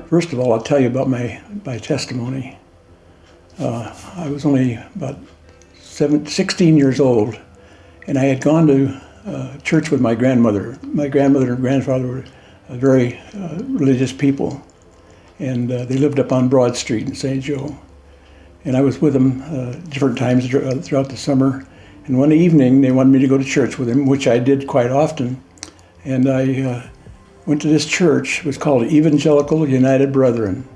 First of all, I'll tell you about my testimony. I was only about 16 years old, and I had gone to church with my grandmother. My grandmother and grandfather were very religious people, and they lived up on Broad Street in St. Joe. And I was with them different times throughout the summer. And one evening, they wanted me to go to church with them, which I did quite often. And I went to this church. It was called Evangelical United Brethren.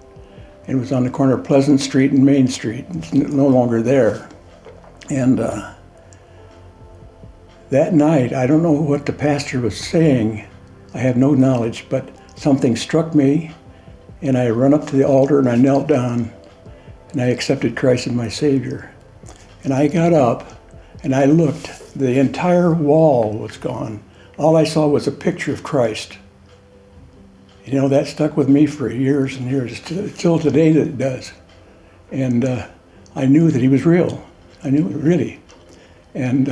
It was on the corner of Pleasant Street and Main Street. It's no longer there. And that night, I don't know what the pastor was saying. I have no knowledge, but something struck me, and I ran up to the altar and I knelt down, and I accepted Christ as my Savior. And I got up and I looked. The entire wall was gone. All I saw was a picture of Christ. You know, that stuck with me for years and years, till today that it does. And I knew that he was real. I knew it really. And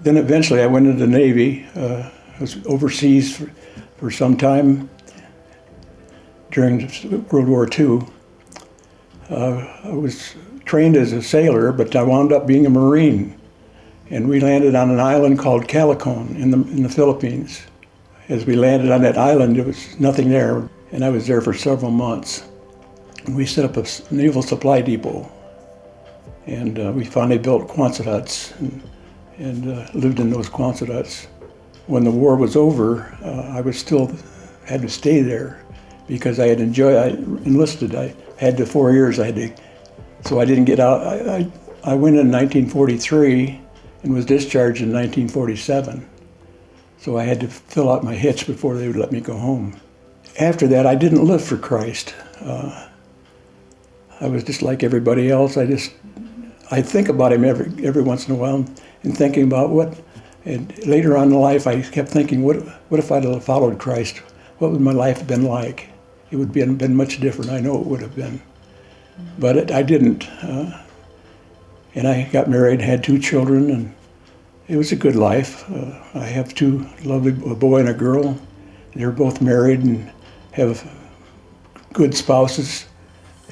then eventually I went into the Navy. I was overseas for some time during World War II. I was trained as a sailor, but I wound up being a Marine. And we landed on an island called Calicoan in the Philippines. As we landed on that island, there was nothing there, and I was there for several months. And we set up a naval supply depot, and we finally built Quonset huts and lived in those Quonset huts. When the war was over, I was still had to stay there because I enlisted. I had the 4 years so I didn't get out. I went in 1943 and was discharged in 1947. So I had to fill out my hitch before they would let me go home. After that, I didn't live for Christ. I was just like everybody else. I think about him every once in a while and thinking about and later on in life, I kept thinking, what if I'd have followed Christ? What would my life have been like? It would have been much different. I know it would have been. But I didn't. And I got married, had 2 children, and it was a good life. I have a boy and a girl. They're both married and have good spouses.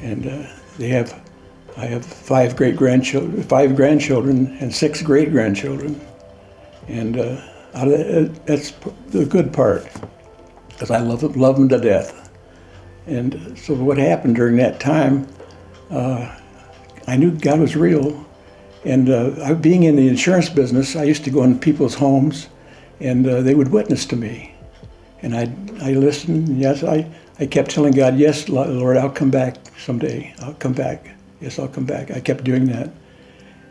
And I have 5 grandchildren and 6 great-grandchildren. And that's the good part, because I love them to death. And so what happened during that time, I knew God was real. And being in the insurance business, I used to go in people's homes, and they would witness to me. And I listened, and yes, I kept telling God, yes, Lord, I'll come back someday. I'll come back. Yes, I'll come back. I kept doing that.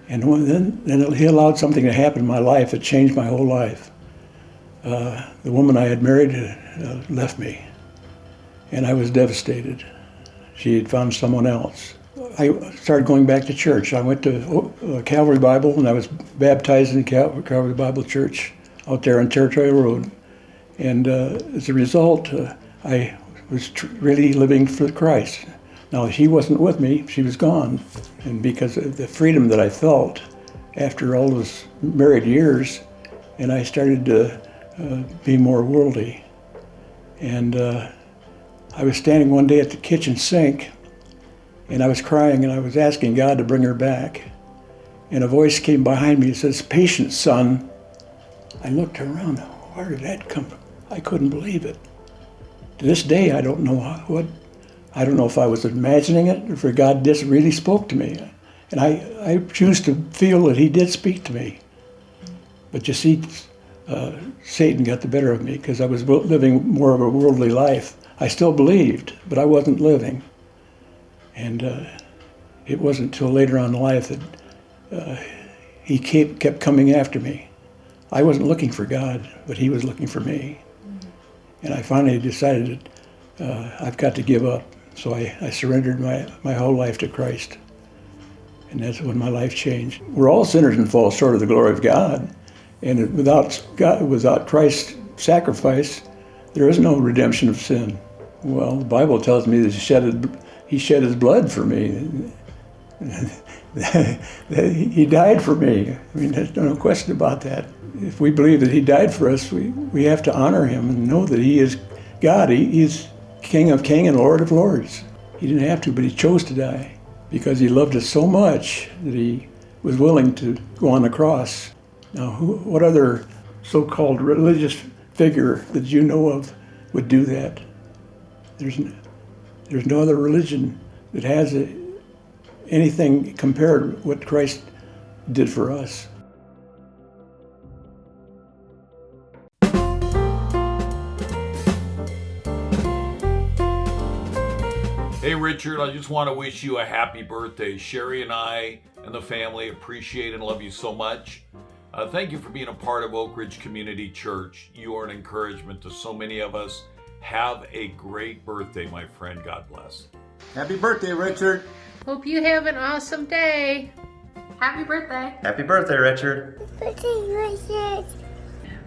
And then he allowed something to happen in my life that changed my whole life. The woman I had married left me, and I was devastated. She had found someone else. I started going back to church. I went to Calvary Bible, and I was baptized in Calvary Bible Church out there on Territorial Road. And as a result, I was really living for Christ. Now, she wasn't with me. She was gone. And because of the freedom that I felt after all those married years, and I started to be more worldly. And I was standing one day at the kitchen sink, and I was crying, and I was asking God to bring her back. And a voice came behind me and says, "Patience, son." I looked around. Where did that come from? I couldn't believe it. To this day, I don't know I don't know if I was imagining it or if God just really spoke to me. And I choose to feel that he did speak to me. But you see, Satan got the better of me because I was living more of a worldly life. I still believed, but I wasn't living. And it wasn't until later on in life that he kept coming after me. I wasn't looking for God, but he was looking for me. And I finally decided that I've got to give up. So I surrendered my whole life to Christ. And that's when my life changed. We're all sinners and fall short of the glory of God. And without Christ's sacrifice, there is no redemption of sin. Well, the Bible tells me that he shed his blood for me. He died for me. I mean, there's no question about that. If we believe that he died for us, we have to honor him and know that he is God. He's King of Kings and Lord of Lords. He didn't have to, but he chose to die because he loved us so much that he was willing to go on the cross. Now, what other so-called religious figure that you know of would do that? There's no other religion that has anything compared to what Christ did for us. Hey Richard, I just want to wish you a happy birthday. Sherry and I and the family appreciate and love you so much. Thank you for being a part of Oak Ridge Community Church. You are an encouragement to so many of us. Have a great birthday, my friend. God bless. Happy birthday, Richard. Hope you have an awesome day. Happy birthday. Happy birthday, Richard.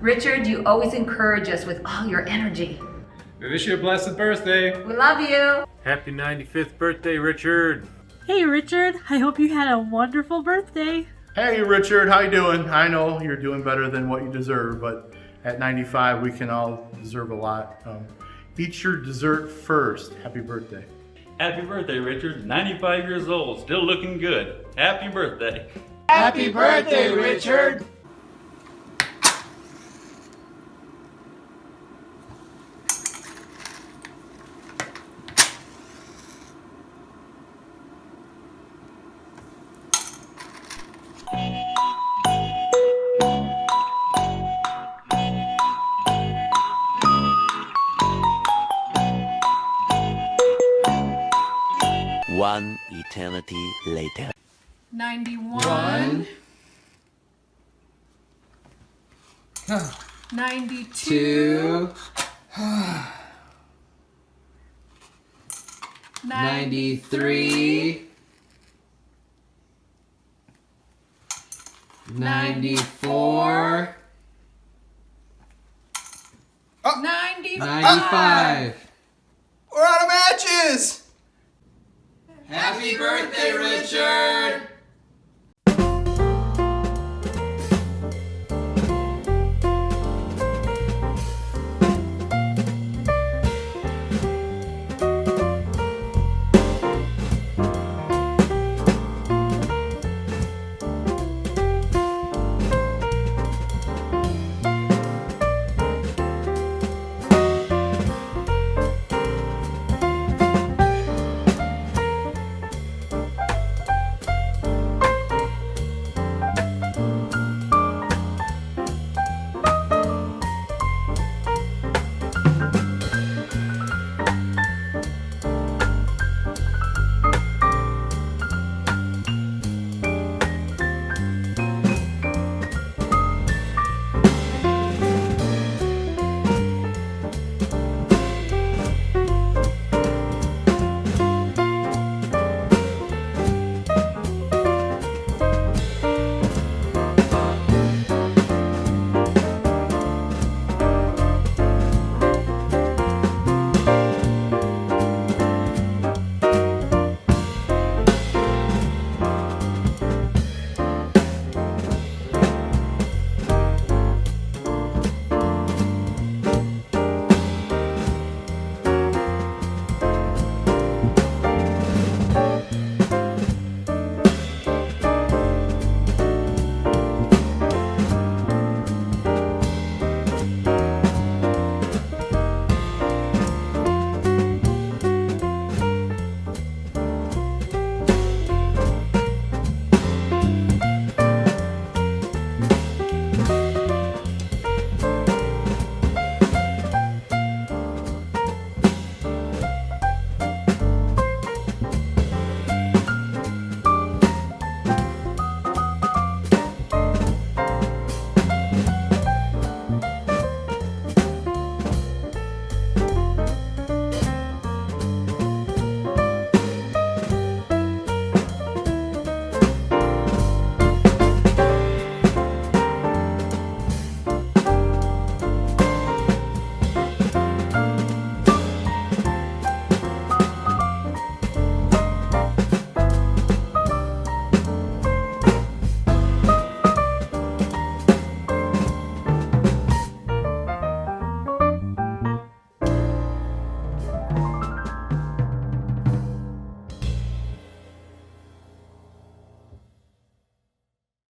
Richard, you always encourage us with all your energy. We wish you a blessed birthday. We love you. Happy 95th birthday, Richard. Hey Richard, I hope you had a wonderful birthday. Hey Richard, how you doing? I know you're doing better than what you deserve, but at 95 we can all deserve a lot. Eat your dessert first. Happy birthday. Happy birthday, Richard. 95 years old, still looking good. Happy birthday. Happy birthday, Richard. One eternity later. 91. 92. 93. 94. 95. We're out of matches. Happy birthday, Richard!